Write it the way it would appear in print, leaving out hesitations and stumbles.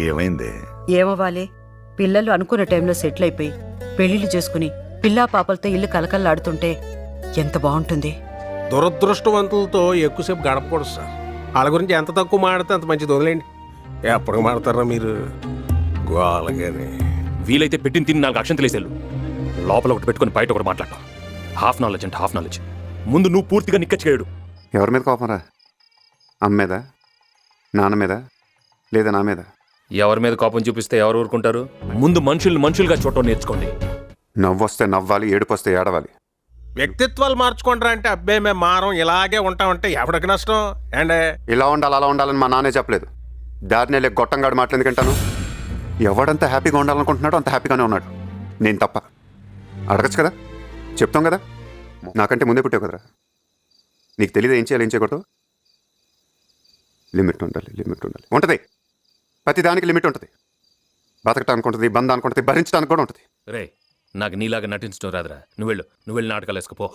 ఏమైంది? ఏమవ్వాలి? పిల్లలు అనుకున్న టైంలో సెటిల్ అయిపోయి పెళ్లిళ్ళు చేసుకుని పిల్లా పాపలతో ఇల్లు కలకల్లాడుతుంటే ఎంత బాగుంటుంది. దురదృష్టవంతులతో ఎక్కువసేపు గడపకూడదు సార్. వాళ్ళ గురించి ఎంత తక్కువ మాడితే అంత మంచిది. వదిలేండి. ఎప్పటికి మాడతారా మీరు? గోలగానే వీలైతే పెట్టిన తిని 4 అక్షంతలు వేసేళ్ళు. లోపల ఒకటి పెట్టుకుని బయట ఒకటి మాట్లాడటం. హాఫ్ నాలెడ్జ్ అంటే హాఫ్ నాలెడ్జ్. ముందు నువ్వు పూర్తిగా నిక్కచ్చేయడు. ఎవరి మీద కోపంరా? అమ్మ మీద, నాన్న మీద, లేదా నా మీద? ఎవరి మీద కోపం చూపిస్తే ఎవరు ఊరుకుంటారు? ముందు మనుషుల్ని మనుషులుగా చూడటం నేర్చుకోండి. నవ్వు వస్తే నవ్వాలి, ఏడుపు వస్తే ఏడవాలి. వ్యక్తిత్వాలు మార్చుకుంటారా అంటే అబ్బే మేము మారం ఇలాగే ఉంటామంటే ఎవరికి నష్టం అండే? ఇలా ఉండాలి అలా ఉండాలని మా నాన్నే చెప్పలేదు. దారినే లేక గొట్టంగాడు మాటలు ఎందుకంటాను? ఎవడంత హ్యాపీగా ఉండాలనుకుంటున్నాడో అంత హ్యాపీగానే ఉన్నాడు. నేను తప్ప. అడగచ్చు కదా, చెప్తాం కదా. నాకంటే ముందే పుట్టావు కదరా, నీకు తెలియదు ఏం చేయాలి ఏం చేయకూడదు. లిమిట్ ఉండాలి, లిమిట్ ఉండాలి. ఉంటుంది, ప్రతి దానికి లిమిట్ ఉంటుంది. బతకటానికి ఉంటుంది, బంధానికి ఉంటుంది, భరించడానికి కూడా ఉంటుంది. రే, నాకు నీలాగా నటించడం రాదురా. నువ్వు వెళ్ళి నాటకాలు వేసుకుపో.